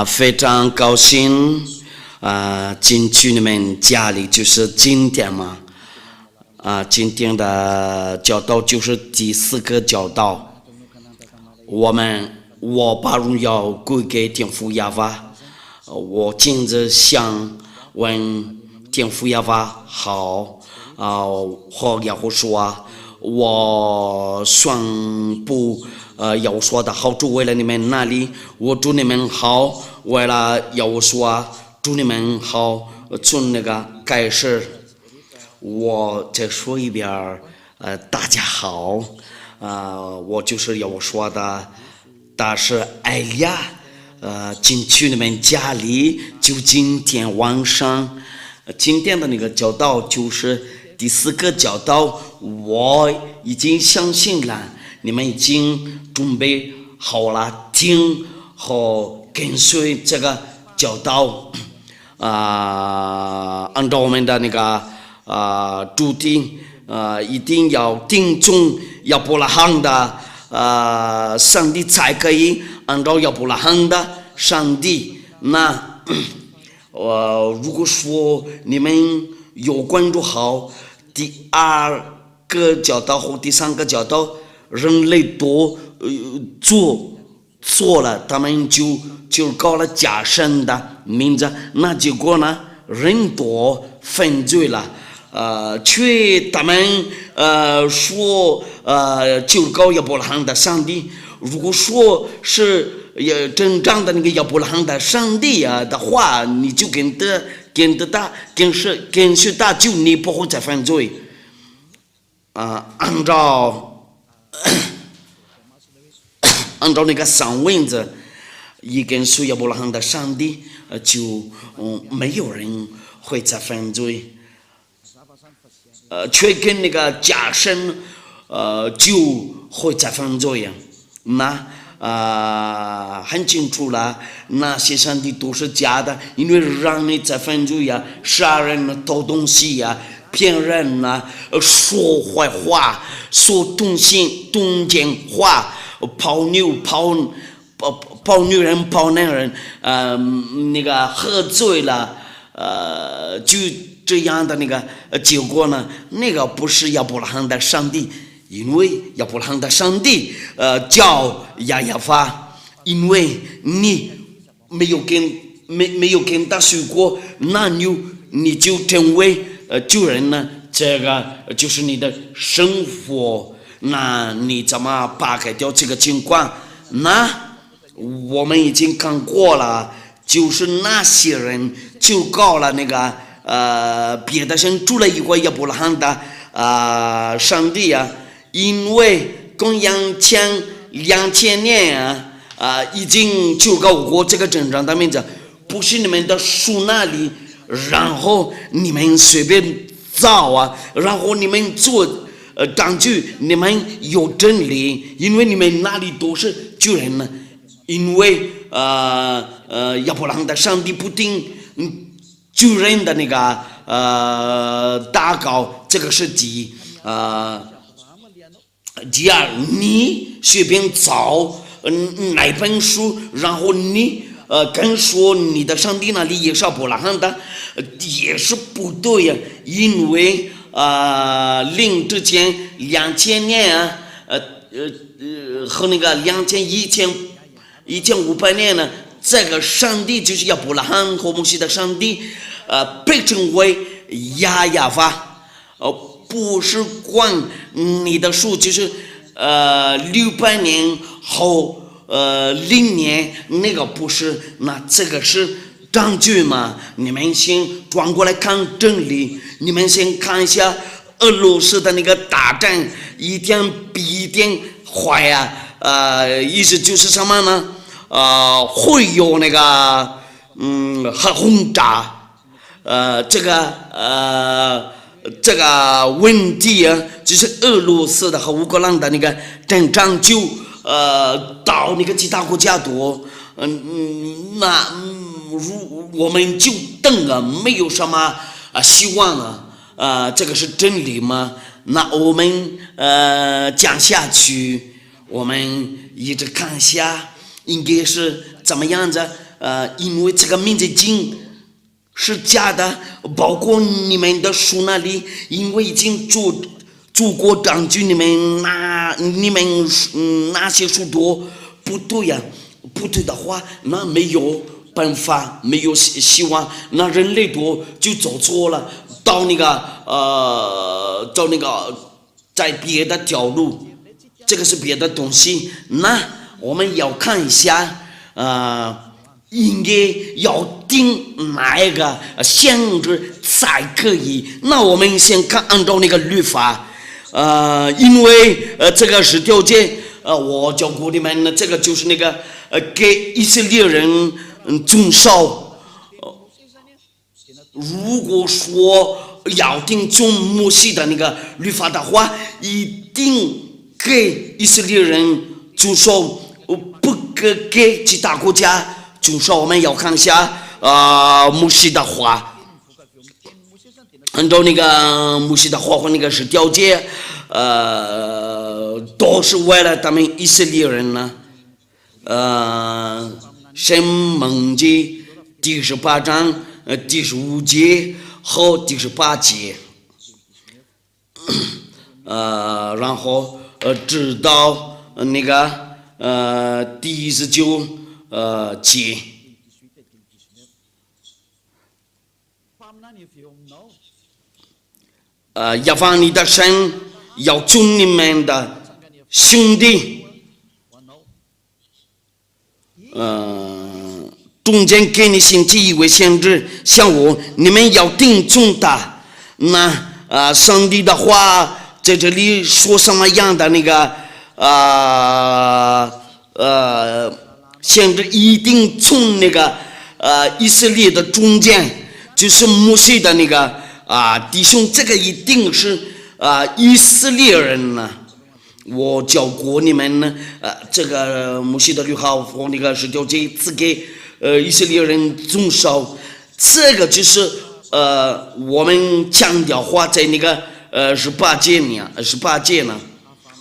非常高兴进去你们家里，就是今天嘛，今天的教导就是第4个教导，我把荣耀归给天父耶和华，我今日想问天父耶和华好，和耶和华说，我宣布耶和华的好处为了你们那里，我祝你们好，为了耶和华祝你们好，从那个开始，我再说一遍，大家好，我就是耶和华的大使艾利亚，进去你们家里，就今天晚上，今天的那个教导就是第4个教导，我已经相信了，你们已经准备好了听和跟随这个教导，按照我们的那个主题，一定要听从亚伯拉罕的上帝才可以按照亚伯拉罕的上帝。那如果说你们有关注好第2个教导或第3个教导，人类都做了，他们就搞了假神的名字，那结果呢，人多犯罪了，他们说就搞亚伯拉罕的上帝，如果说是真正的那个亚伯拉罕的上帝的话，你就跟随他，就你不会再犯罪，按照那个上文字，一跟随亚伯拉罕的上帝，就没有人会再犯罪，却跟那个假神就会再犯罪呀。那很清楚了，那些上帝都是假的，因为让你再犯罪呀，杀人、偷东西呀，骗人说坏话，说动奸话，泡女人泡男人，那个喝醉了，就这样的那个结果呢，那个不是亚伯拉罕的上帝，因为亚伯拉罕的上帝叫亚法，因为你没有跟他说过，那你就成为救人呢，这个就是你的生活，那你怎么扒开掉这个情况？那我们已经看过了，就是那些人就搞了那个别的神，除了一个亚伯拉罕的上帝因为公元前2000年已经就搞过这个真正的名字，不是你们的书那里，然后你们随便找然后你们做当局，你们有真理，因为你们那里都是救人呢，因为亚伯拉罕的上帝不听救人的那个祷告，这个是第2，你随便找哪本书，然后你跟说你的上帝那里也是亚伯拉罕的，也是不对呀，因为灵之前2000年和那个1500年呢，这个上帝就是亚伯拉罕和摩西的上帝，被称为亚法，不是管你的书，就是600年后0年那个不是，那这个是证据嘛？你们先转过来看真理，你们先看一下俄罗斯的那个大战，一天比一天坏意思就是什么呢？会有那个核轰炸，这个问题就是俄罗斯的和乌克兰的那个战争就到那个其他国家多，那我们就等没有什么希望这个是真理吗？那我们讲下去，我们一直看下应该是怎么样子？因为这个民族经是假的，包括你们的书那里，因为已经祖国证据你们那些书多不对呀、不对的话，那没有办法，没有希望，那人类多就走错了，到那个在别的条路，这个是别的东西，那我们要看一下，应该要定哪一个限制才可以？那我们先看按照那个律法，因为这个是条件，我教过你们，这个就是那个给以色列人遵守。如果说要定遵摩西的那个律法的话，一定给以色列人遵守，不给其他国家。遵守。我们要看一下摩西的话，按照那个摩西的话和那个是条件，都是为了他们以色列人呢。申命记第18章第15节和第18节，然后直到那个第19节。耶和华你的神要尊你们的兄弟，中间给你兴起一位先知，像我，你们要听从他。那上帝的话在这里说什么样的那个先知一定从那个以色列的中间，就是摩西的那个弟兄，这个一定是以色列人呢。我教过你们呢，这个摩西的律法和那个十条诫赐给以色列人遵守，这个就是我们强调话在那个18节呢，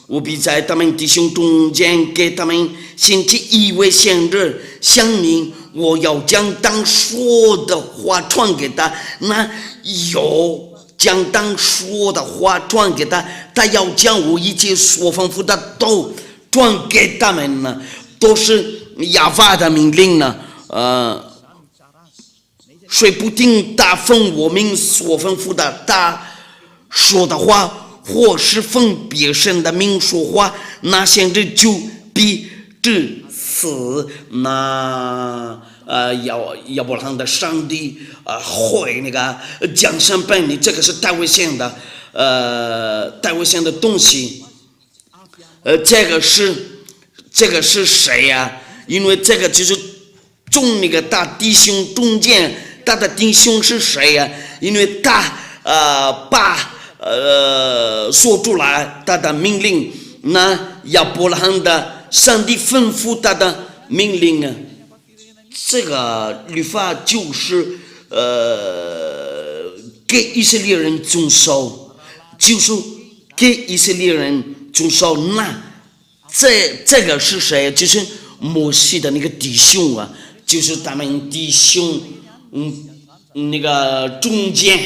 我必在他们弟兄中间给他们兴起一位先知，乡民，我要将当说的话传给他，那有将当说的话传给他，他要将我一切所吩咐的都传给他们呢，都是亚法的命令呢。谁不听他奉我们所吩咐的他说的话，或是奉别神的名说话，那先知就必致死。那亚伯拉罕的上帝会那个降生本领，这个是大卫县的东西。这个是谁呀？因为这个就是众那个大弟兄中间，他的弟兄是谁呀？因为他把说出来他的命令，那亚伯拉罕的上帝吩咐他的命令啊，这个律法就是给以色列人遵守，就是给以色列人遵守。那这个是谁？就是摩西的那个弟兄啊，就是他们弟兄那个中间，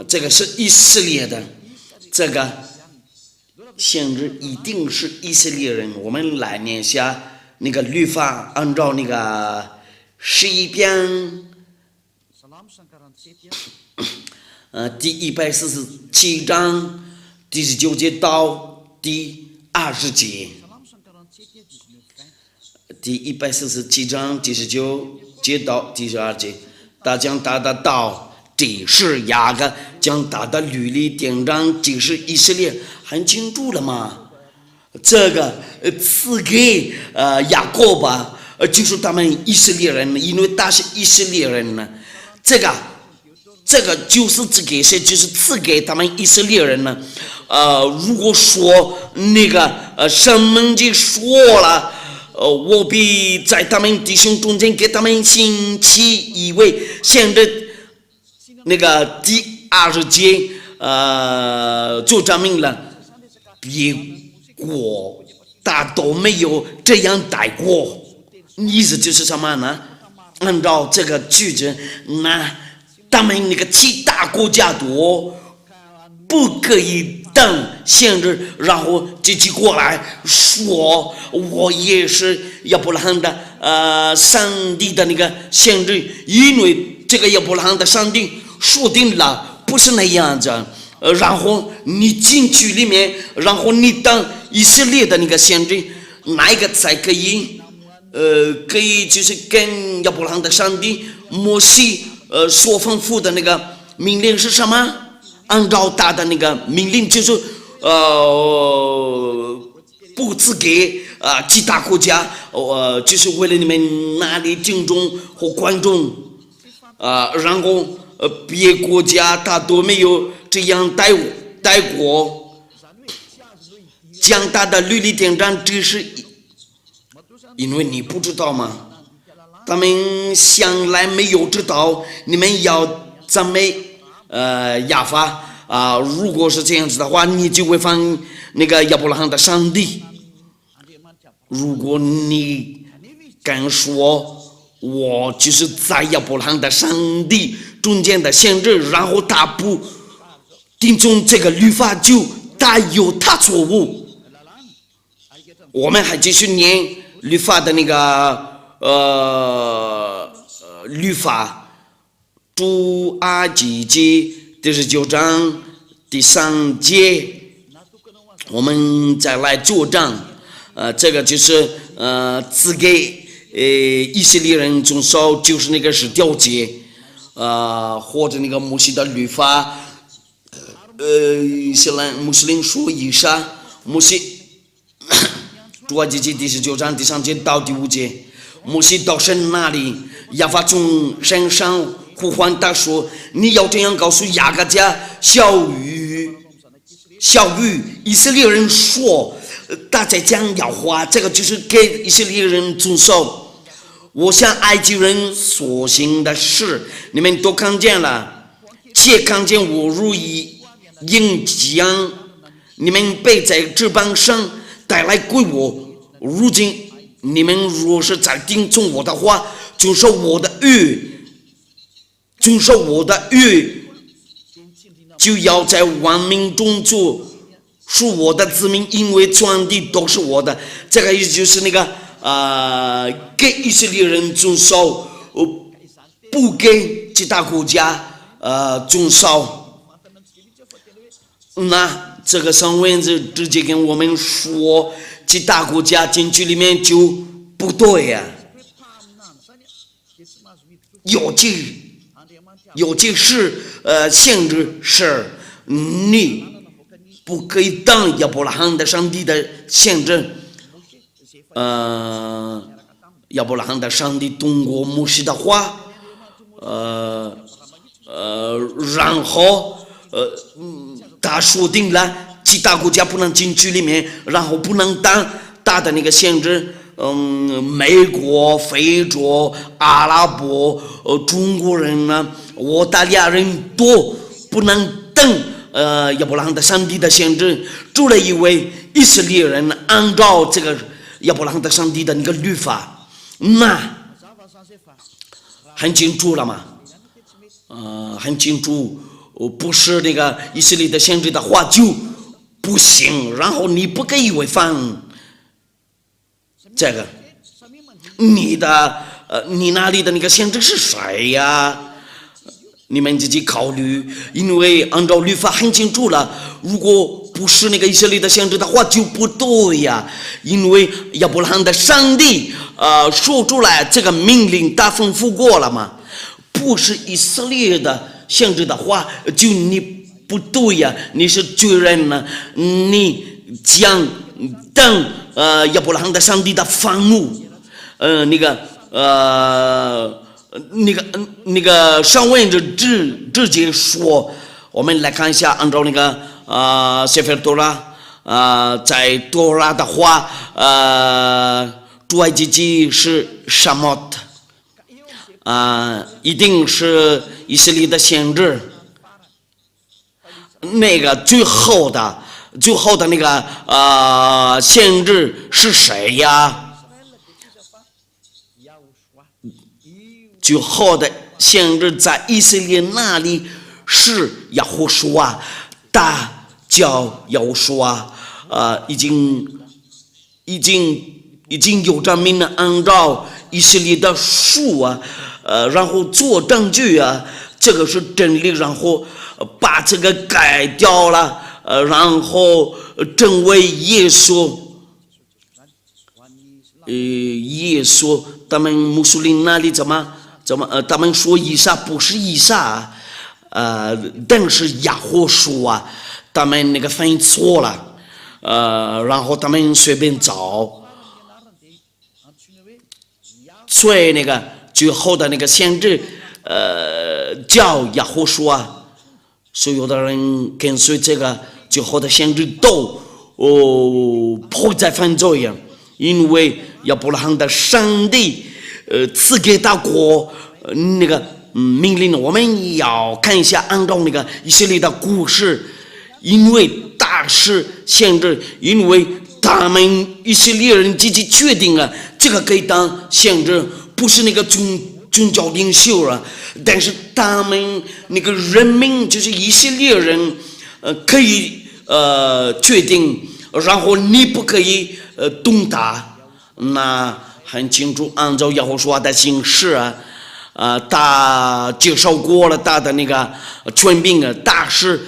这个是以色列的，这个先知一定是以色列人。我们来念一下那个律法，按照那个11篇第147章第19节到第20节，第147章第19节到第12节，他将他的道指示雅各，将他的律例典章指示以色列，很清楚了吗？这个赐给雅各吧，就是他们以色列人，因为他是以色列人呢。这个就是赐给谁？就是赐给他们以色列人呢。如果说那个申命记说了，我必在他们弟兄中间给他们兴起一位先知，那个第20节就证明了，别国他都没有这样待过，意思就是什么呢？按照这个句子，那他们那个其他国家都不可以等限制，然后自己过来说我也是亚伯拉罕的上帝的那个限制，因为这个亚伯拉罕的上帝说定了不是那样子。然后你进去里面，然后你当以色列的那个限制，哪一个才可以？可以就是跟亚伯拉罕的上帝摩西所吩咐的那个命令是什么？按照他的那个命令就是不赐给其他国家，就是为了你们那里敬重和观众然后别国家他都没有这样待过，将他的律例典章只是。因为你不知道吗？他们向来没有知道你们要赞美亚法如果是这样子的话，你就会犯那个亚伯拉罕的上帝。如果你敢说我就是在亚伯拉罕的上帝中间的限制，然后他不听从这个律法，就他有他错误。我们还继续念律法的那个律法，出埃及记第19章第3节，我们再来作证。这个就是只给以色列人遵守，就是那个10条诫，或者那个摩西的律法。伊斯兰穆斯林说以上，摩西出埃及记第19章第3节到第5节，摩西到神那里，亚法从山上呼唤他说：“你要这样告诉雅各家小玉以色列人说，大家将要话，这个就是给以色列人遵守。我向埃及人所行的事，你们都看见了，且看见我如鹰将你们背在翅膀上带来归我。如今你们若是再听从我的话，遵守我的约，就要在万民中做属我的子民，因为全地都是我的。这个意思就是那个给以色列人遵守，不给其他国家遵守。那这个上文字直接跟我们说，其他国家进去里面就不对呀。有些是限制是你不可以当亚伯拉罕的上帝的限制。亚伯拉罕的上帝通过摩西的话，然后他说定了其他国家不能进去里面，然后不能当大的那个限制。美国、非洲、阿拉伯、中国人呢，澳大利亚人都不能等亚伯拉罕的上帝的限制，除了因为以色列人按照这个亚伯拉罕的上帝的那个律法，那很清楚了嘛？很清楚，不是那个以色列的限制的话就不行，然后你不可以违反。这个，你那里的那个限制是谁呀？你们自己考虑，因为按照律法很清楚了，如果不是那个以色列的限制的话就不对呀。因为亚伯拉罕的上帝说出来这个命令，他吩咐过了嘛，不是以色列的限制的话，就你不对呀，你是罪人呢，你将等亚伯拉罕的上帝的愤怒，那个上文就直接说，我们来看一下，按照那个谢菲尔多拉在多拉的话，出埃及记是什么一定是以色列的先知，那个最后的那个先知是谁呀？最后的先知在以色列那里是耶和华，大叫耶和华，已经有着民人按照以色列的书然后做证据这个是真理，然后把这个改掉了，然后成为耶稣。耶稣，他们穆斯林那里怎么他们说以撒不是以撒，但是亚和说他们那个翻译错了，然后他们随便找，所以那个最后的那个先知叫亚和说所有的人跟随这个最后的先知都不再犯罪呀，因为亚伯拉罕的上帝赐给他国那个命令，我们要看一下按照那个以色列的故事，因为大事先知，因为他们以色列人自己决定这个可以当先知，不是那个宗教领袖但是他们那个人民就是以色列人可以决定，然后你不可以动他。那很清楚，按照耶和华的形式他接受过了他的那个权柄大事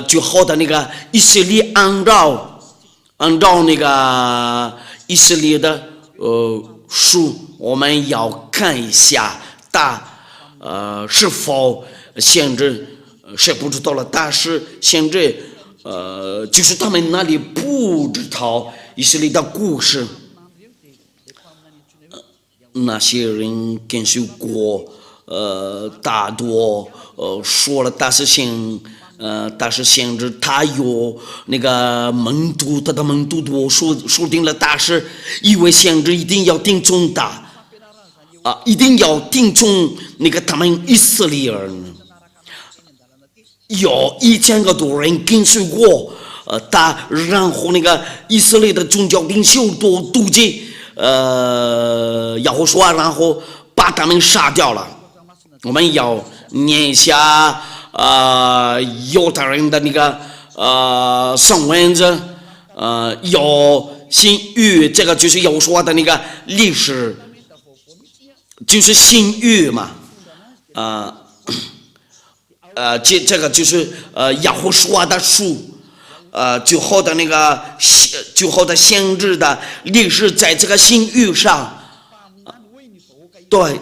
最后的那个以色列按照那个以色列的书，我们要看一下他是否限制，谁不知道了？但是限制就是他们那里不知道以色列的故事。那些人跟随过大多说了他是先知，他有那个门徒，他的门徒多说定了他是以为先知一定要听从他一定要听从那个他们以色列人，有1000个多人跟随过他，然后那个以色列的宗教领袖都妒忌耶和华，然后把他们杀掉了。我们要念一下犹太人的那个圣文字，有新约，这个就是耶和华的那个历史，就是新约嘛，这个就是耶和华的书。最后的那个最后的先知的历史，在这个新约上，对，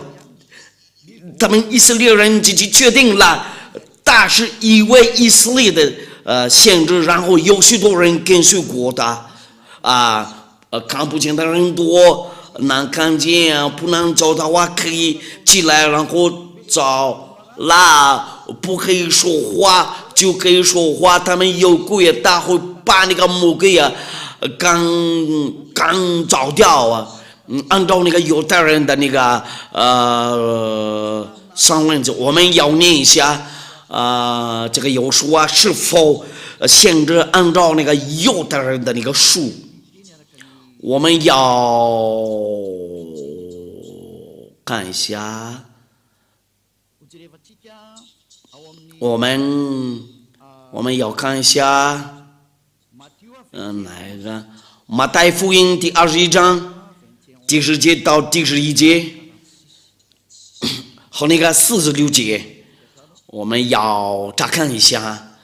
他们以色列人自己决定了，他是一位以色列的先知，然后有许多人跟随过他看不见的人多，能看见不能找的话可以起来，然后找啦，不可以说话就可以说话，他们有鬼他会把那个魔鬼刚找掉按照那个犹太人的那个上文字，我们要念一下这个有说是否限制按照那个犹太人的那个书，我们要看一下。我们要看一下，哪一个？马太福音第21章第10节到第11节，和那个46节，我们要查看一下。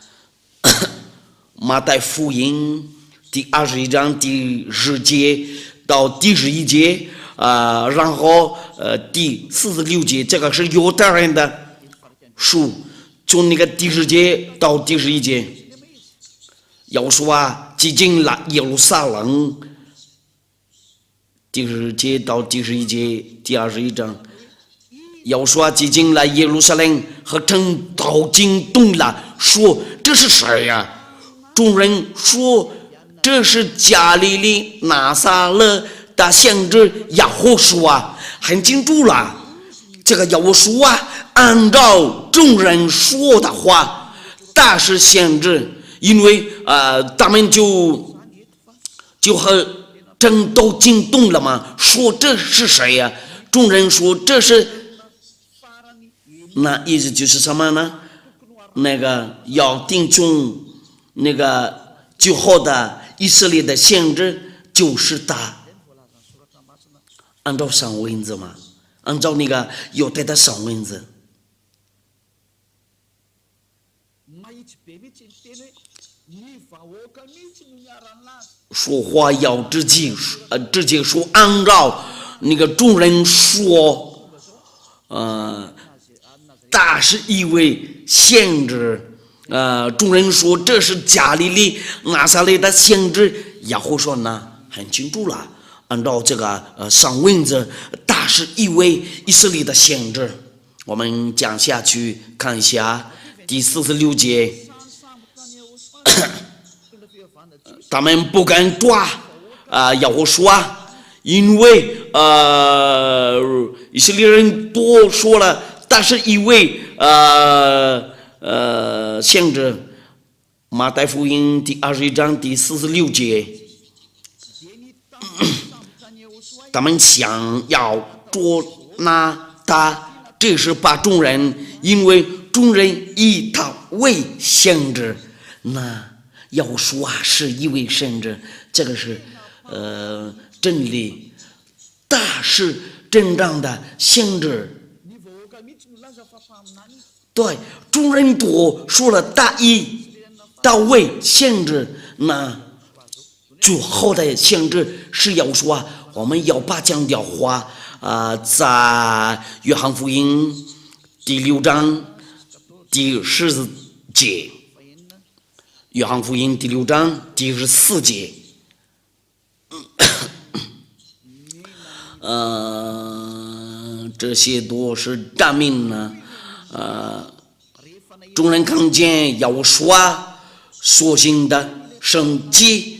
马太福音第21章第10节到第11节，然后第46节，这个是犹太人的书。从那个第10节到第11节，要说挤进了耶路撒冷，第10节到第11节，第21章，要说挤进了耶路撒冷和城都惊动了，说这是谁呀？众人说这是加利利拿撒勒的先知耶和华，很清楚了。这个耶和华按照众人说的话，他是先知，因为他们就和城都惊动了嘛，说这是谁呀？众人说这是那意思就是什么呢？那个要听从那个最后的以色列的先知就是他。按照上文字嘛，按照那个犹太的上文字。说话要直接说，按照那个众人说，他是一位先知，众人说这是加利利拿撒勒的先知，耶和华说呢很清楚了。按照这个上文字，他是一位以色列的先知。我们讲下去看一下第46节，他们不敢抓耶和华说，因为以色列人都说了，他是一位先知。马太福音第21章第46节。他们想要捉拿他，这是把众人，因为众人以他为先知，那要说是一位先知，这个是真理，他是真正的先知。对，众人都说了他为先知，那最后的先知是要说。我们要把这样的话在约翰福音第6章第14节，约翰福音第6章第14节，这些都是证明呢，众人看见要所行的神迹，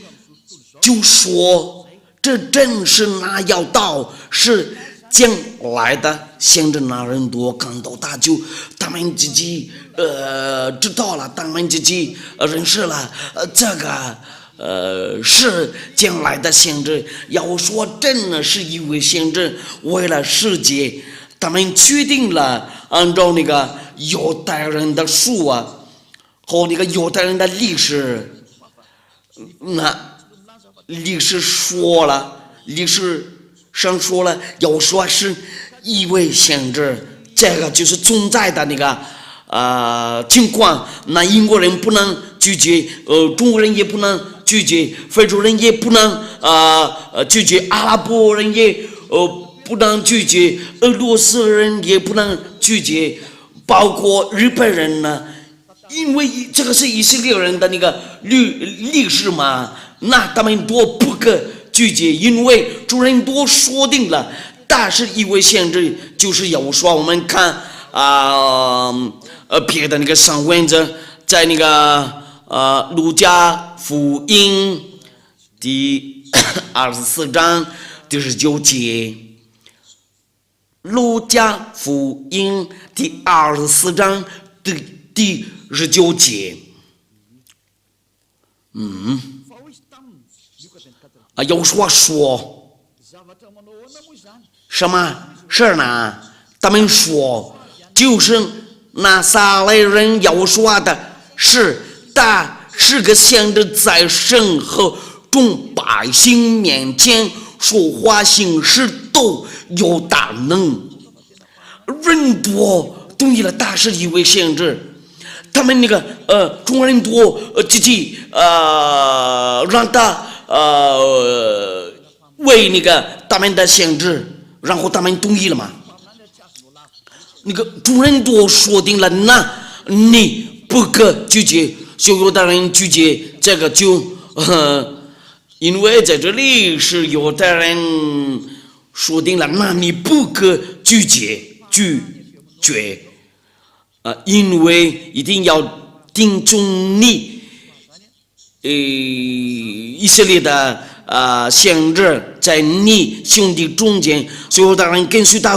就说。这正是那要到是将来的先知，那人多看到他就他们自己知道了，他们自己认识了这个是将来的先知。要说真的是一位先知，为了世界，他们决定了按照那个犹太人的书和那个犹太人的历史，那。历史上说了，要说是一位先知，这个就是存在的那个情况。那英国人不能拒绝，中国人也不能拒绝，非洲人也不能拒绝，阿拉伯人也不能拒绝，俄罗斯人也不能拒绝，包括日本人呢，因为这个是以色列人的那个历史嘛。那他们都不可拒绝，因为众人都说定了，他是一位先知，就是要说我们看别的那个上文字，在那个路加福音第24章第19节，路加福音第24章第19节，有说什么事呢？他们说，就是拿撒勒人要说的是，他是个先知，在神和众百姓面前说话行事都有大能。人多同意了，他是一位先知。他们那个中人多自己让他为那个他们的先知，然后他们同意了嘛？那个主人都说定了，那你不可拒绝，所有的人拒绝这个就因为在这里是有的人说定了，那你不可拒绝因为一定要听从你以色列的先知，在你兄弟中间，所有的人跟随他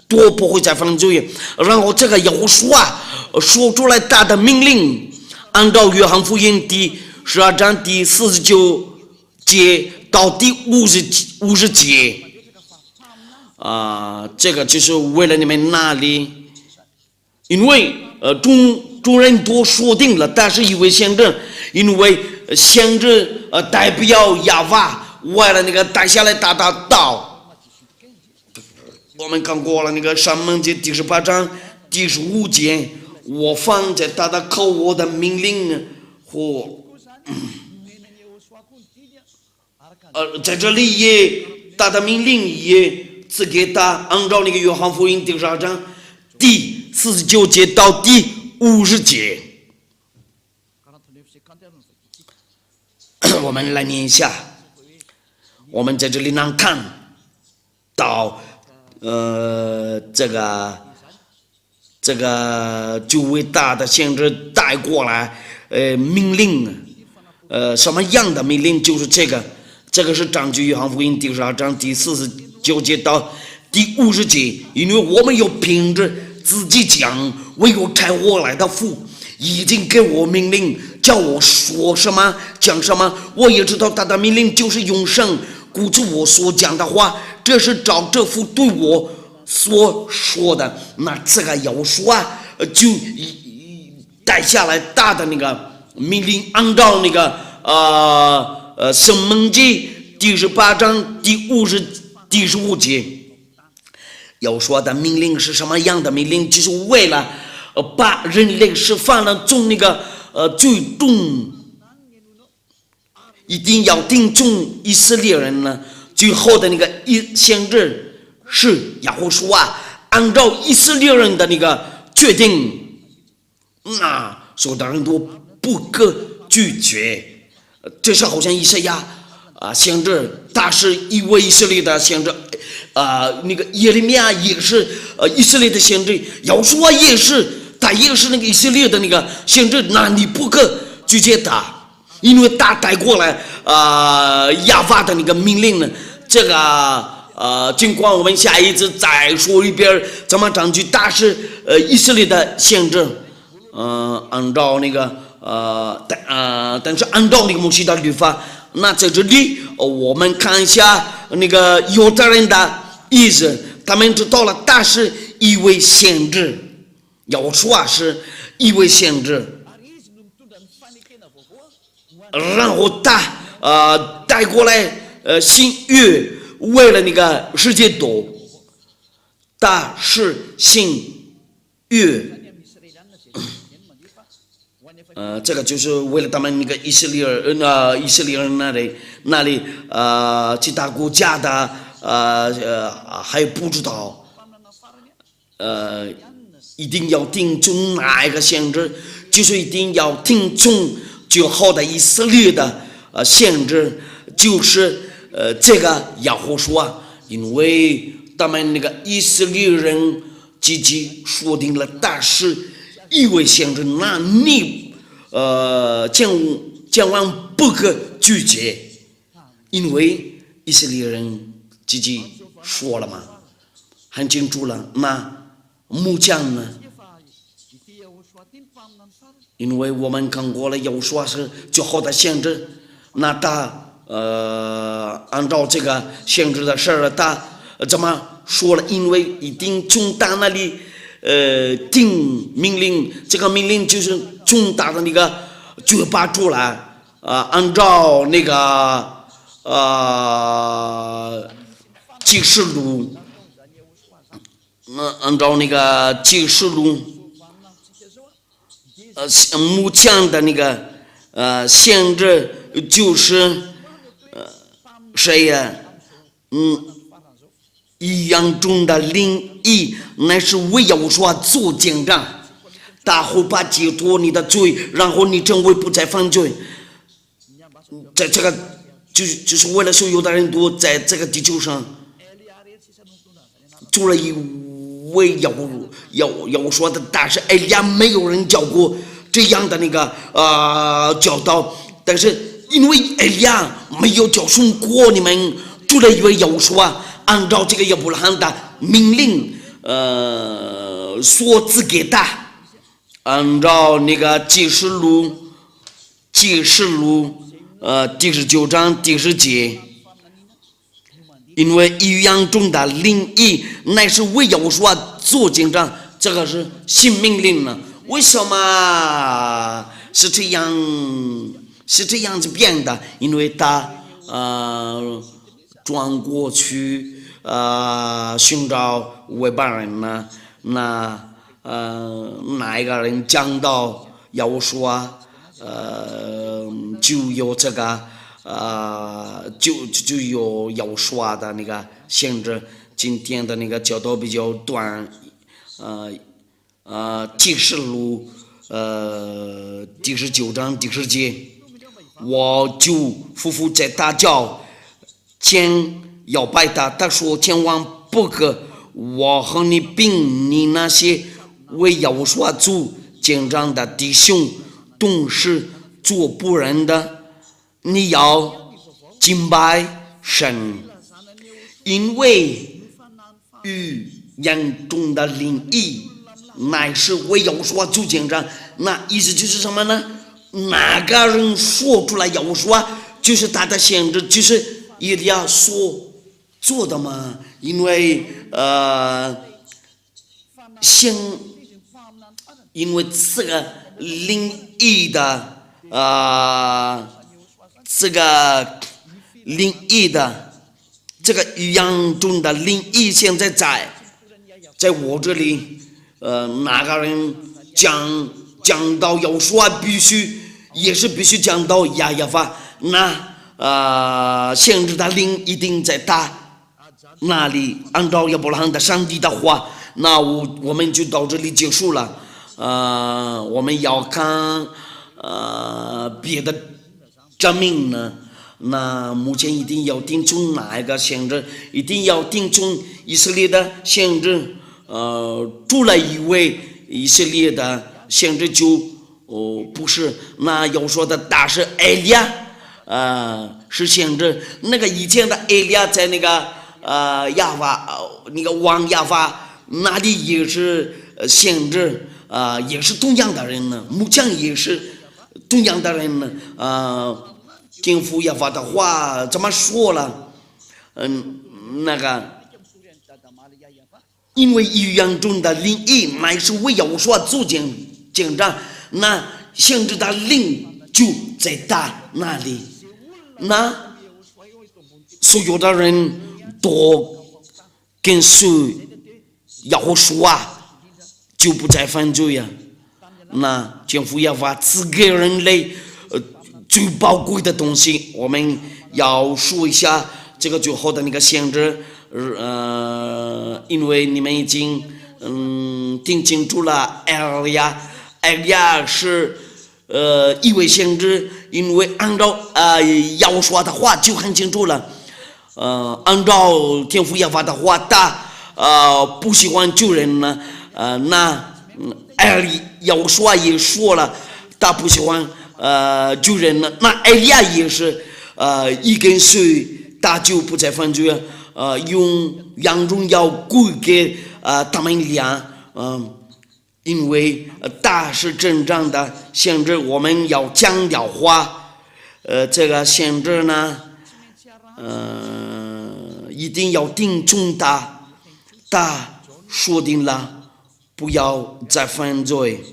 都不会再犯罪。然后这个耶和华说出来他的命令，按照约翰福音第12章第49节到第50节这个就是为了你们那里因为众人都说定了，但是以为先知，因为先知代表亚法，为了那个带下来大道。我们看过了那个上门记第18章第15节，我放在他的口我的命令和在这里也他的命令也赐给他，按照那个约翰福音第12章第49节到第50节，我们来念一下。我们在这里能看到这个就伟大的先知带过来命令，什么样的命令？就是这个是根据约翰福音第12章第49节到第50节，因为我们有凭着自己讲，唯有差我来的父已经给我命令，叫我说什么讲什么，我也知道他的命令就是永生，故此我所讲的话，这是照这父对我所说的。那这个要说就带下来大的那个命令，按照那个申命记第18章第15节，要说的命令是什么样的命令？就是为了把人类释放了从那个最终一定要定中以色列人呢，最后的那个先知是亚胡书按照以色列人的那个决定，那所有的人都不可拒绝。这是好像以赛亚先知，他是一位以色列的先知，那个耶利米亚也是以色列的先知，亚述也是，他也是那个以色列的那个先知，那你不可拒绝他，因为他带过来亚法的那个命令呢。这个尽管我们下一次再说一遍怎么证据，他是以色列的先知，按照那个但是按照那个摩西的律法。那在这里我们看一下那个犹太人的意思，他们知道了他是一位先知，要说是一位先知，然后他带过来新约，为了那个世界多，他是新约，这个就是为了他们那个以色列人那里其他国家的还不知道，一定要听从哪一个先知，就是一定要听从最后的以色列的先知，就是这个亚胡书因为他们那个以色列人自己说定了他是一位先知，那你千万不可拒绝，因为以色列人自己说了嘛，很清楚了。那木匠呢？因为我们看过了，有说是最后的先知，那他按照这个先知的事儿，他怎么说了？因为一定从他那里定命令，这个命令就是从他的那个嘴巴出来按照那个启示录，按照那个启示录木匠的那个先知就是谁呀？一样中的灵异，乃是为要说做见证，他会把解脱你的罪，然后你成为不再犯罪。在这个就是为了所有的人都在这个地球上，除了一位要说的，但是哎呀，没有人教过这样的那个教导，但是因为哎呀没有教训过你们，除了一位要说按照这个亚伯拉罕的命令所赐给他，按照那个启示录第19章第10节，因为一样中的灵异乃是为要说做见证，这个是新命令呢？为什么是这样子变的？因为他转过去寻找外邦人呢，哪一个人讲到要说就有这个就有要说的那个限制。今天的那个教导比较短，启示录第19章第10节，我就夫妇在大教前要拜他，他说千万不可，我和你并你那些为要说主见证的弟兄都是做不人的，你要敬拜神，因为语言中的灵意乃是为要说主见证。那意思就是什么呢？哪个人说出来要说，就是他的限制，就是一定要说做的嘛。因为因为这个灵意的这个语言中的灵意现在在我这里，哪个人讲到要说必须讲到亚亚法，那限制的灵一定在他那里，按照亚伯拉罕的上帝的话。那我们就到这里结束了。我们要看别的证明呢。那目前一定要定从哪一个限制？一定要定从以色列的限制。出来以为以色列的限制就不是。那要说的大是埃利亚是限制。那个以前的埃利亚在那个亚法那个王亚法那里也是限制，也是同样的人呢。目前也是同样的人呢。天父亚法的话怎么说了？那个因为语言中的灵意乃是为要说主见证，那限制的灵就在他那里。那所有的人都跟随要说就不再犯罪呀。那天父亚法赐给人类最宝贵的东西，我们要说一下这个最后的那个限制。因为你们已经听清楚了，埃利亚是一位先知，因为按照要说的话就很清楚了。按照天父亚法的话，他不喜欢救人呢。那埃利要说也说了，他不喜欢救人呢。那埃利亚也是一跟随，他就不再犯罪了。用让荣耀归给他们俩，因为他是真正的先知。我们要强调话，这个先知呢，一定要听从他说定了，不要再犯罪。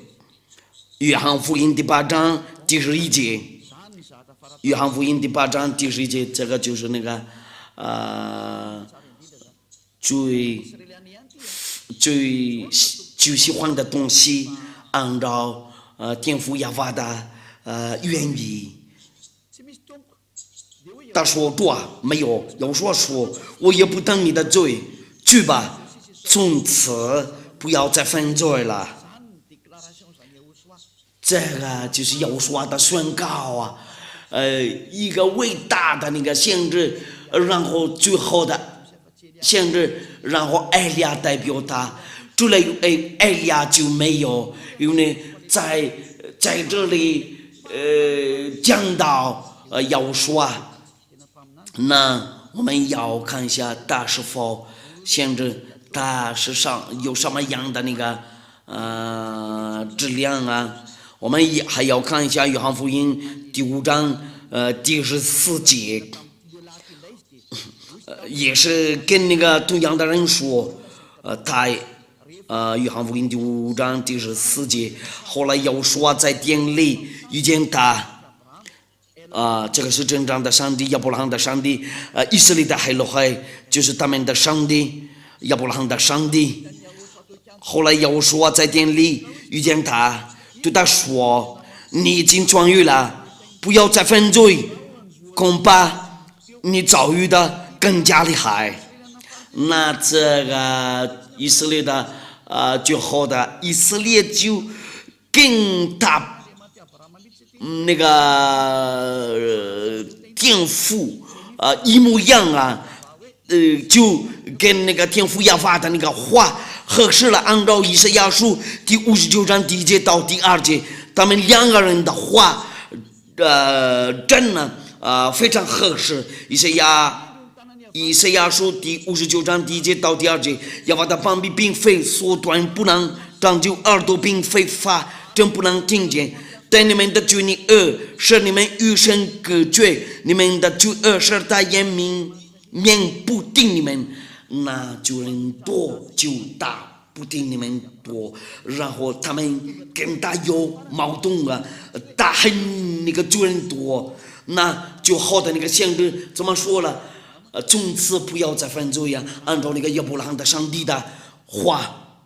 约翰福音第8章第11节，约翰福音第8章第11节，这个就是那个最喜欢的东西，按照天父亚法的愿意。他说多没有，有说我也不等你的罪，去吧，从此不要再犯罪了。这个就是要说的宣告一个伟大的那个限制，然后最后的限制，然后埃利亚代表他，除了埃利亚就没有，因为在这里讲到要说，那我们要看一下他是否限制，他是有什么样的那个质量啊。我们还要看一下约翰福音第5章第14节，也是跟那个同样的人说，他约翰福音第5章第14节，后来又说在殿里遇见他，这个是真正的上帝，亚伯拉罕的上帝，以色列的海洛海就是他们的上帝，亚伯拉罕的上帝。后来又说在殿里遇见他，对他说：“你已经痊愈了，不要再犯罪，恐怕你遭遇的更加厉害。”那这个以色列的最后的以色列就跟他那个天父一模一样啊，就跟那个天父亚法的那个话合适了。按照以赛亚书第59章第1节到第2节，他们两个人的话真的非常合适。以赛亚书第59章第1节到第2节，亚法的膀臂并非缩短不能长久，耳朵并非发真不能听见。但你们的罪孽使你们与神隔绝，你们的罪使他眼面不定你们，那罪人多就大不定你们多。然后他们跟他有矛盾啊，他恨那个罪人多，那就好的那个先知怎么说了？从此不要再犯罪呀，按照那个亚伯拉罕的上帝的话。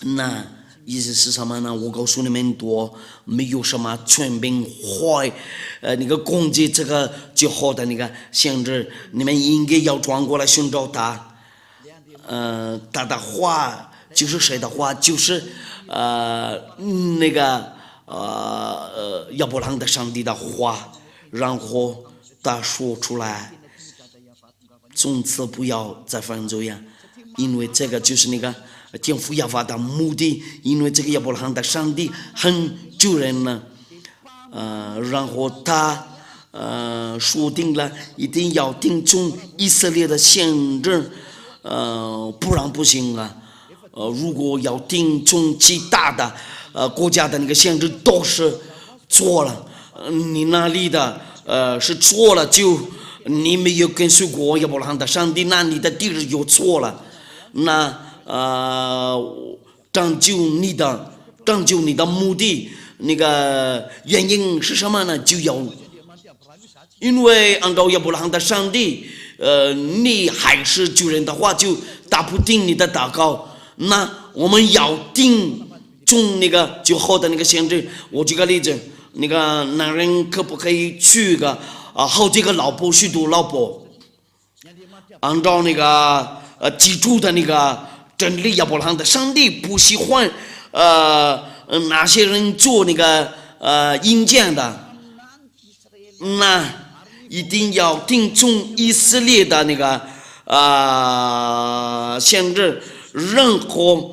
那意思是什么呢？我告诉你们多，没有什么权柄坏，那个攻击这个最好的那个先知，你们应该要转过来寻找他。他的话就是谁的话？就是那个亚伯拉罕的上帝的话，然后他说出来，从此不要再犯罪呀，因为这个就是那个天父亚法的目的，因为这个亚伯拉罕的上帝很救人呢，然后他说定了一定要听从以色列的先知，不然不行啊。如果要听从其他的国家的那个先知都是错了，你那里的是错了，就你没有跟随过亚伯拉罕的上帝，那你的地址就错了。那拯救你的目的，那个原因是什么呢？就要因为按照亚伯拉罕的上帝，你还是罪人的话，就答不定你的祷告。那我们要听从那个最好的那个先知。我举个例子，那个男人可不可以娶个好几个老婆，许多老婆？按照那个基础的那个真理，亚伯拉罕的上帝不喜欢那些人做那个阴间的，那一定要听从以色列的那个先知。任何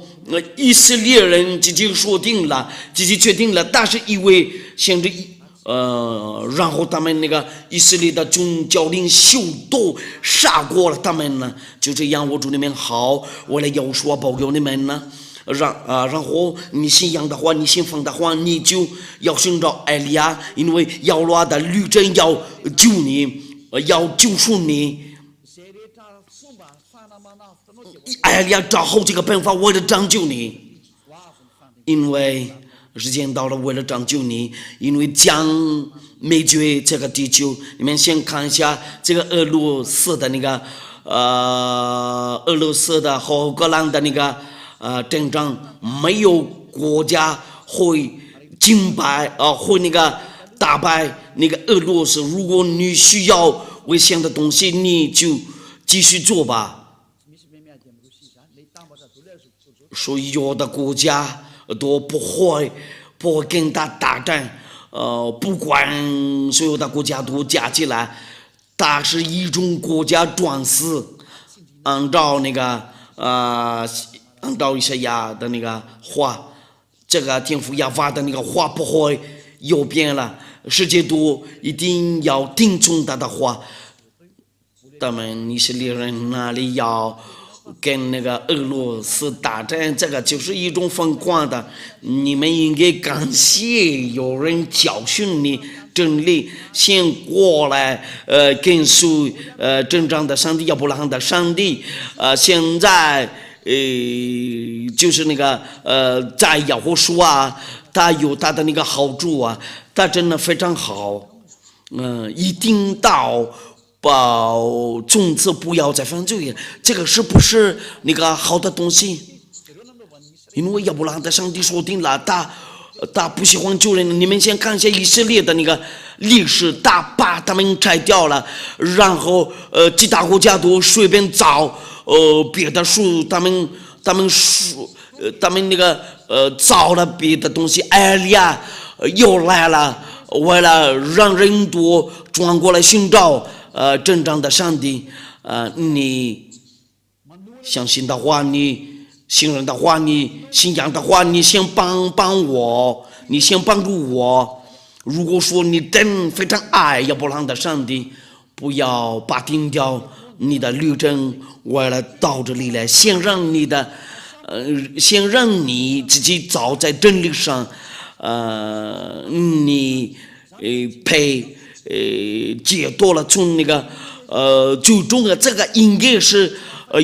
以色列人自己说定了，自己决定了，但是因为先知然后他们那个以色列的宗教领袖都杀过了他们呢，就这样。我祝你们好，为了要说保佑你们呢，然后你信仰的话，你信奉的话，你就要寻找艾利亚，因为亚罗的律政要救你，要救赎你。艾利亚找好几个办法为了拯救你，因为时间到了，为了拯救你，因为将灭绝这个地球。你们先看一下这个俄罗斯的那个俄罗斯的和乌克兰的那个战争，没有国家会击败会那个打败那个俄罗斯。如果你需要危险的东西，你就继续做吧。所以有的国家都不会跟他打战，不管所有的国家都加起来，他是一种国家专司。按照那个按照以赛亚的那个话，这个天父亚法的那个话不会有变了，世界都一定要听从他的话。他们以色列人那里要跟那个俄罗斯打战，这个就是一种疯狂的。你们应该感谢有人教训你真理，先过来跟随真正的上帝，亚伯拉罕的上帝。现在就是那个在耶和书啊，它有它的那个好处啊，它真的非常好。一定到从此不要再犯罪，这个是不是那个好的东西？因为亚伯拉罕的上帝说定了，他不喜欢救人。你们先看一下以色列的那个历史，他把他们拆掉了，然后其他国家都随便找别的树，他们那个找了别的东西。埃利亚又来了，为了让人多转过来寻找真正的上帝。你相信的话，你信任的话，你信仰的话，你先帮我，你先帮助我。如果说你真非常爱亚伯拉罕的上帝，不要把停掉你的旅程，为了到这里来，先让你自己走在真理上，你解脱了从那个最终的这个应该是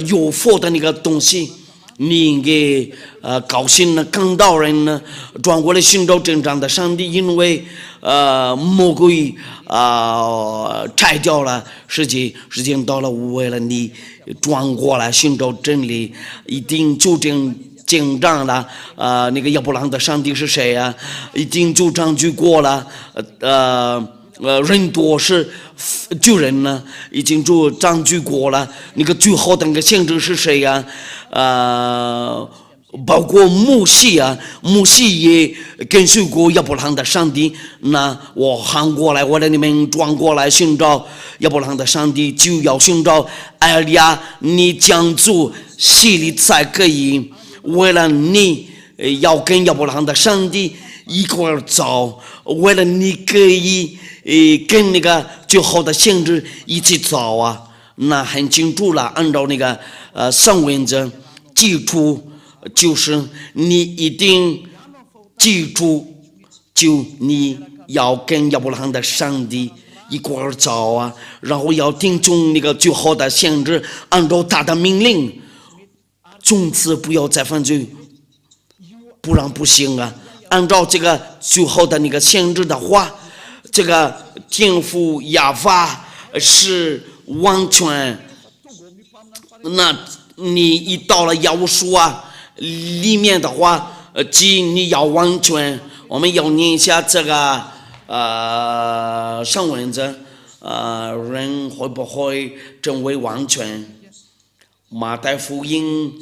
有福的那个东西。你应该高兴呢，看到人呢转过来寻找真正的上帝，因为魔鬼拆掉了时间到了，为了你转过来寻找真理，一定就紧张了。那个亚伯拉罕的上帝是谁啊？已经就占据过了。人多是救人呢，已经就占据过了。那个最好的那个先知是谁呀？包括摩西啊，摩西也跟随过亚伯拉罕的上帝。那我喊过来，我让你们转过来寻找亚伯拉罕的上帝，就要寻找埃利亚。你将做洗礼才可以。为了你要跟亚伯拉罕的上帝一块儿走，为了你可以跟那个最好的先知一起走啊。那很清楚了，按照那个上文则记住，就是你一定记住，就你要跟亚伯拉罕的上帝一块儿走啊，然后要听从那个最好的先知，按照他的命令，从此不要再犯罪，不然不行啊。按照这个最好的那个先知的话，这个天父亚法是完全。那你一到了耶和书啊里面的话，即你要完全，我们要念一下这个上文字，人会不会成为完全？马太福音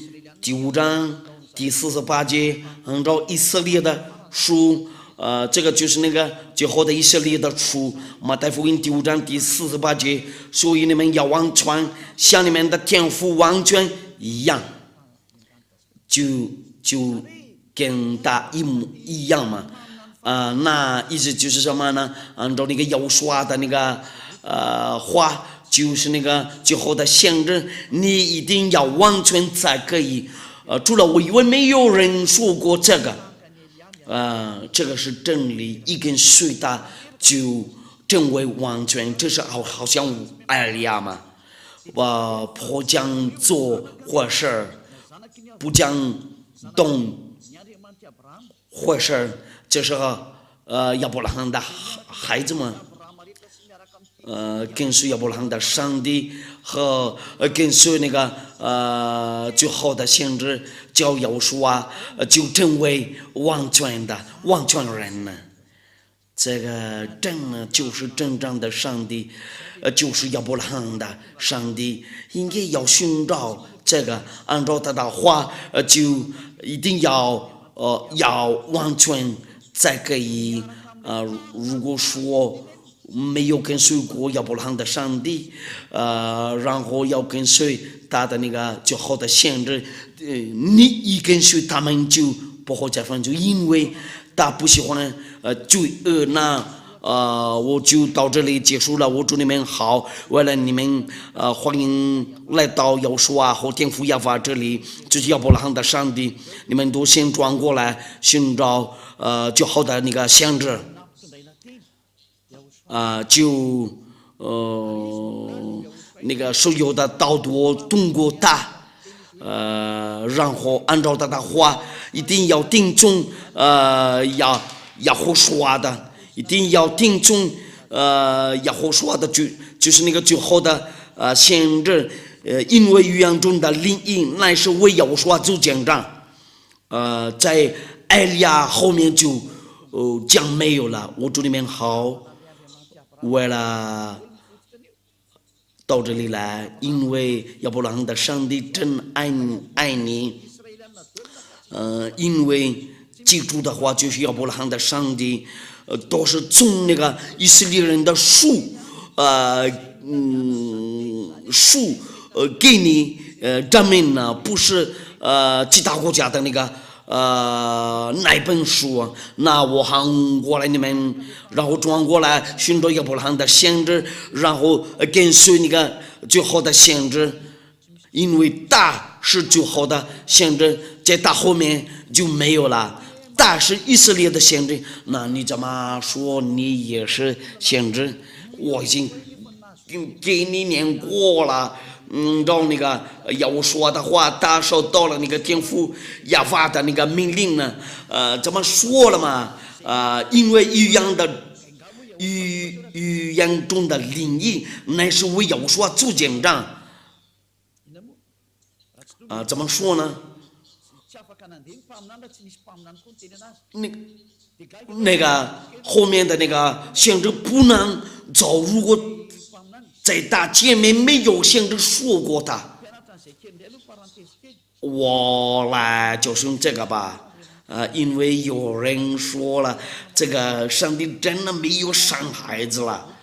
第5章第48节，按照以色列的书，这个就是那个最后的以色列的书，马太福音第5章第48节，所以你们要完全像你们的天父完全一样，就跟他一模一样嘛。那意思就是什么呢？按照那个耶和华的那个话，就是那个最后的先知，你一定要完全才可以。除了我以为没有人说过这个。这个是真理，一跟随他就成为完全。这是好像埃利亚嘛，不将做坏事，不将动坏事，这是亚伯拉罕的孩子们。跟随亚伯拉罕的上帝和跟随那个最好的先知叫耶和华，就成为完全人呢。这个真呢就是真正的上帝，就是亚伯拉罕的上帝，应该要寻找这个，按照他的话，就一定要完全才可以。如果说没有跟随过亚伯拉罕的上帝，然后要跟随他的那个最好的先知，你一跟随他们就不会再犯罪，因为他不喜欢罪恶。那我就到这里结束了。我祝你们好，为了你们欢迎来到耶和华和天父亚法这里，就是亚伯拉罕的上帝，你们都先转过来寻找最好的那个先知。那个所有的道路通过他，然后按照他的话，一定要听从亚胡说的，一定要听从亚胡说的就是那个最后的先知，因为预言中的灵印乃是为亚胡说做见证，在艾利亚后面就讲没有了。我祝你们好，为了到这里来，因为亚伯拉罕的上帝真爱你，因为记住的话就是亚伯拉罕的上帝，都是从那个以色列人的树给你证明呢，不是其他国家的那个那本书，那我喊过来你们，然后转过来寻找亚伯拉罕的先知，然后跟随那个最好的先知，因为大是最好的先知，在大后面就没有了。大是以色列的先知，那你怎么说你也是先知？我已经给你念过了。让那个要我说的话，大受到了那个天父亚法的那个命令呢，怎么说了嘛？因为预言中的灵意乃是为要说做见证，怎么说呢？那个后面的那个先知不能走，如果在他前面没有先知说过的，我来就是用这个吧。因为有人说了，这个上帝真的没有生孩子了。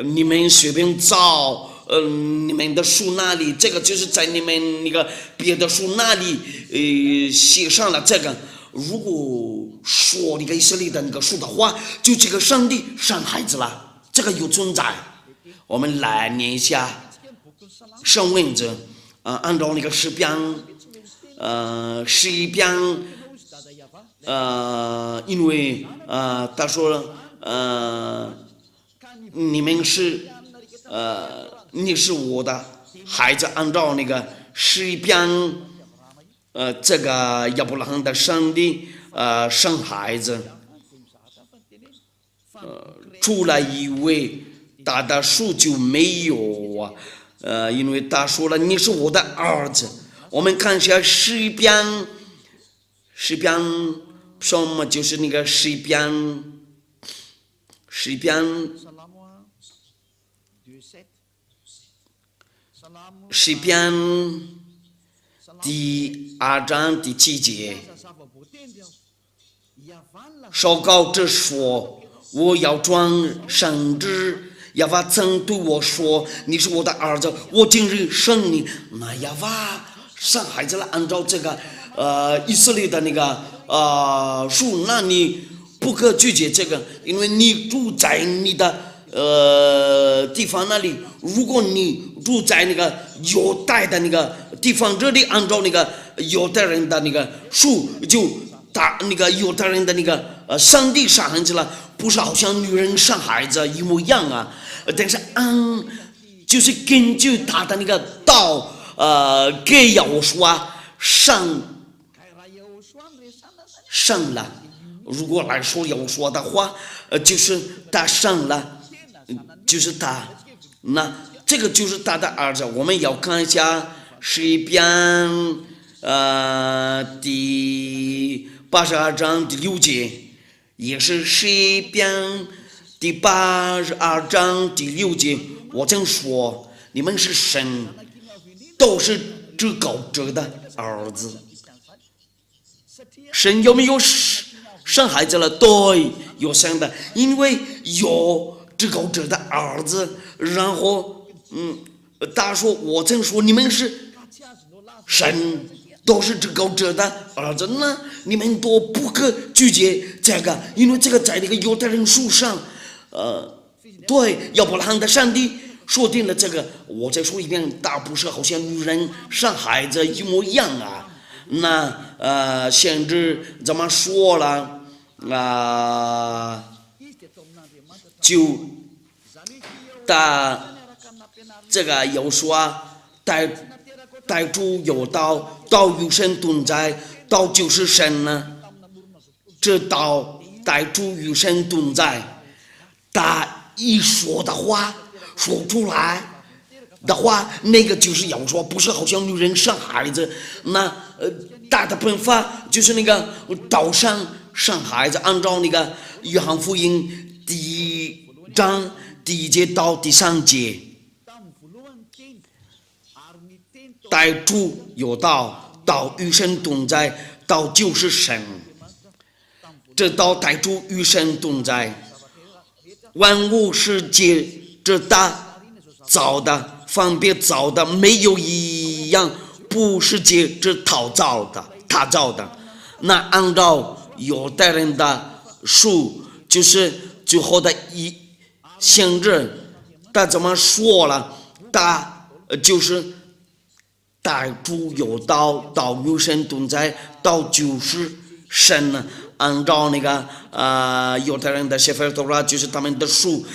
你们随便找，你们的书那里，这个就是在你们那个别的书那里，写上了这个。如果说那个以色列的那个书的话，就这个上帝生孩子了，这个有存在。我们来念一下圣文字，按照那个诗篇，因为他说你是我的孩子，按照那个诗篇，这个亚伯拉罕的上帝生孩子，出来一位他的数就没有啊，因为他说了你是我的儿子。我们看一下诗篇什么就是那个诗篇第2章第7节，祷告着说，我要装圣旨。亚法曾对我说，你是我的儿子，我今日生你。那亚法生孩子了，按照这个以色列的那个书，那你不可拒绝这个，因为你住在你的地方那里。如果你住在那个犹太的那个地方，这里按照那个犹太人的那个书，就打那个犹太人的那个上帝生孩子了，不是好像女人生孩子一模一样啊。但是就是根据他的那个道，给亚我说生了。如果来说亚我说的话，就是他生了，就是他，那这个就是他的儿子。我们要看一下诗篇第82章第6节，也是诗篇第82章第6节，我曾说你们是神，都是至高者的儿子。神有没有生孩子了？对，有生的，因为有至高者的儿子。然后他说我曾说你们是神，都是至高者的儿子，那你们都不可拒绝这个，因为这个在那个犹太人书上。对，亚伯拉罕的上帝说定了这个。我再说一遍，他不是好像女人生孩子一模一样啊。那先知怎么说了就他这个有说逮住有道，道与神同在，道就是神呢。这道逮住与神同在，他一说的话说出来的话，那个就是要说，不是好像女人生孩子，那大的办法就是那个岛上生孩子，按照那个约翰福音第1章第1节到第3节，逮住有道，道与神同在，道就是神。这道逮住与神同在，万物是借着他造的，分别造的，没有一样不是借着他造的。那按照犹太人的书，就是最后的先知，他怎么说了？他就是逮住有道，道与神同在，道就是神呢。按照那个犹太人的写法多拉，就是他们的书，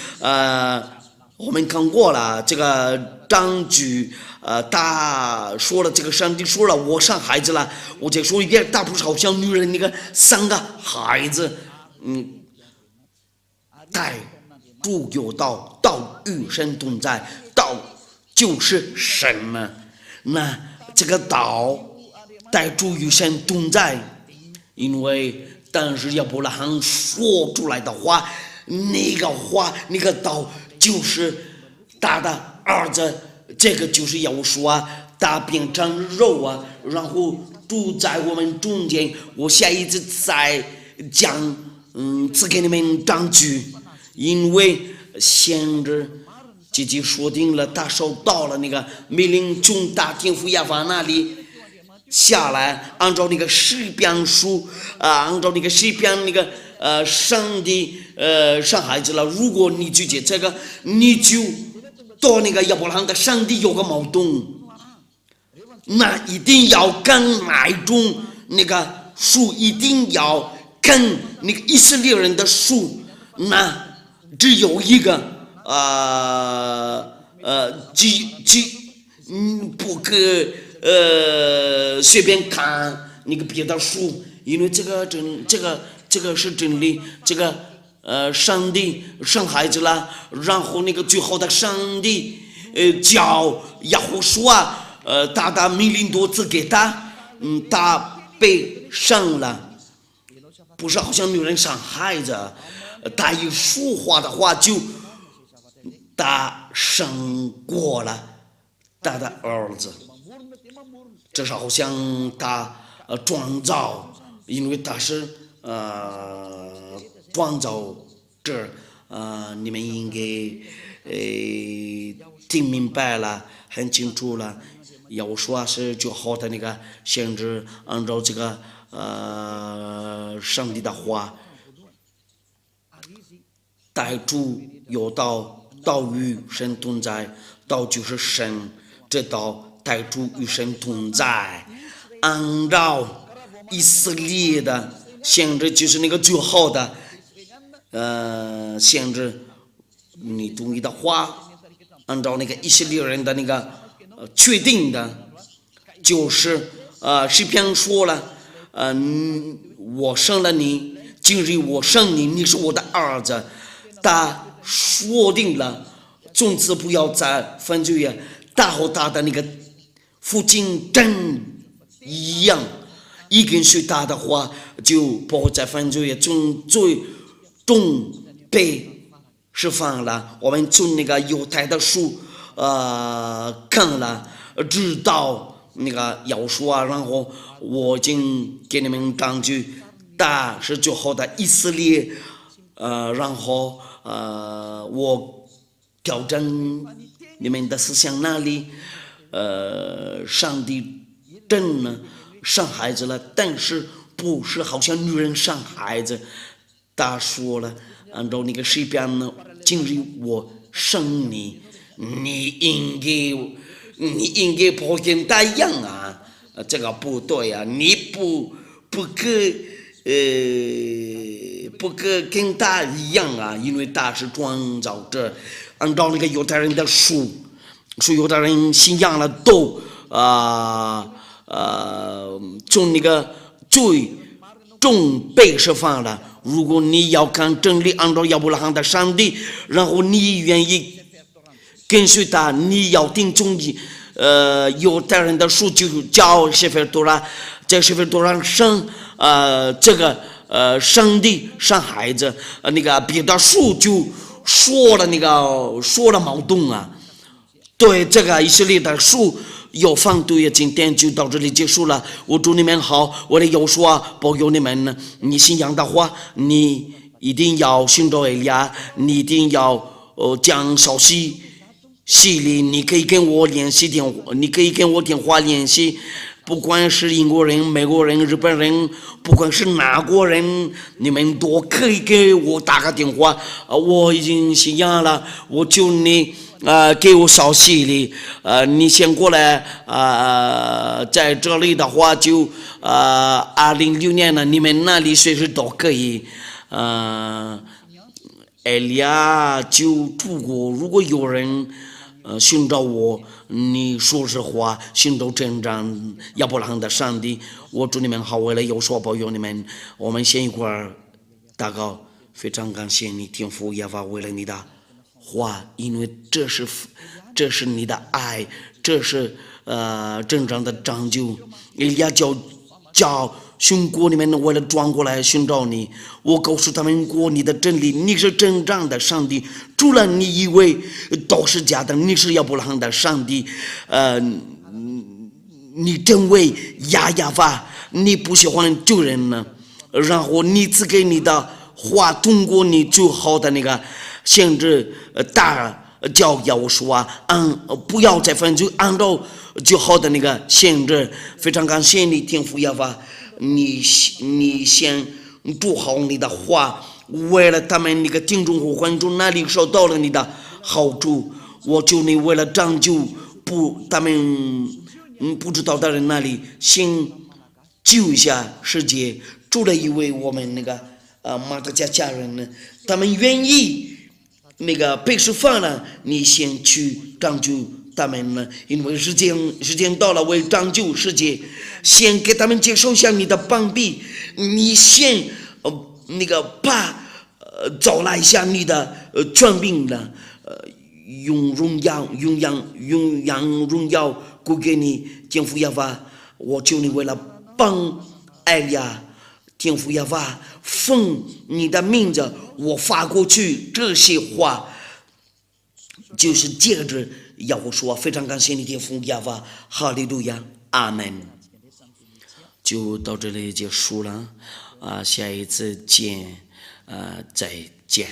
我们看过了这个章句，他说了这个上帝说了我生孩子了，我再说一遍，他不是好像女人那个生个孩子，逮住有道，道与神同在，道就是神呢。那这个道逮住与神同在，因为但是亚伯拉罕说出来的话，那个话那个道就是他的儿子，这个就是要说他变成肉然后住在我们中间。我下一次再讲只给你们证据，因为先知自己说定了，他收到了那个命令，从大天父亚法那里下来，按照那个诗篇书按照那个诗篇那个上帝生孩子了。如果你拒绝这个，你就到那个亚伯拉罕的上帝有个矛盾，那一定要跟哪种那个书，一定要跟那个以色列人的书，那只有一个不可随便看那个别的书，因为这个是真理。这个上帝生孩子了，然后那个最后的上帝叫亚胡书他的命令多次给他，他被生了，不是好像女人生孩子，他一说话的话就他生过了他的儿子。这是好像他创造，因为他是创造者，你们应该听明白了，很清楚了。要说是最好的那个先知，按照这个上帝的话，逮住有道，道与神同在，道就是神，这道逮住与神同在。按照以色列的先知，就是那个最好的先知，你同意的话，按照那个以色列人的那个确定的，就是诗篇说了，我生了你，今日我生你，你是我的儿子。他说定了，从此不要再犯罪，他和他的那个父亲真一样，一跟随他的话就不会再犯罪，从最终被释放了。我们从那个犹太的书看了，知道那个要说然后我已经给你们证据，他是最后的以色列，然后我调整你们的思想那里，上帝真的生孩子了，但是不是好像女人生孩子。他说了，按照那个诗篇呢，今日我生你，你应该不跟他一样这个不对你不可跟他一样因为他是创造者。按照那个犹太人的书犹太人信仰了从那个罪中被释放了。如果你要看真理，按照亚伯拉罕的上帝，然后你愿意跟随他，你要听从犹太人的书就叫谢菲多拉，在谢菲多拉生这个上帝生孩子，那个别的书就说了矛盾啊。对这个以色列的书有反对，今天就到这里结束了。我祝你们好，我的有说保佑你们。你信仰的话，你一定要寻找以利亚，你一定要讲消息系列，你可以跟我联系电话，你可以跟我电话联系。不管是英国人、美国人、日本人，不管是哪国人，你们都可以给我打个电话。我已经信仰了，我求你给我消息里，你先过来在这里的话就2006年了，你们那里随时都可以。艾利亚就出国，如果有人寻找我，你说实话，寻找真正亚伯拉罕的上帝。我祝你们好，为了有所保佑你们，我们先一块儿祷告。非常感谢你天父耶和华为了你的话，因为这是你的爱，这是真正的拯救。以利亚叫寻国里面为了转过来寻找你，我告诉他们过你的真理，你是真正的上帝，除了你以为都是假的，你是亚伯拉罕的上帝。你真为亚法，你不喜欢救人呢，然后你只给你的话通过你最好的那个限制大教要我说不要再犯罪，按照最好的那个限制。非常感谢你天父耶和华，你先做好你的话，为了他们那个听众和观众那里受到了你的好处，我求你为了拯救他们不知道的人那里先救一下世界。除了因为我们那个马德家人呢，他们愿意那个被释放了，你先去拯救他们呢，因为时间到了，为拯救世界，先给他们接受一下你的帮庇，你先那个把找来一下你的权柄了，用荣耀归给你天父耶和华。我求你为了帮艾利亚，天父耶和华奉你的名字，我发过去这些话，就是接着要我说。非常感谢你天父耶和华，哈利路亚，阿门。就到这里结束了，下一次见，再见。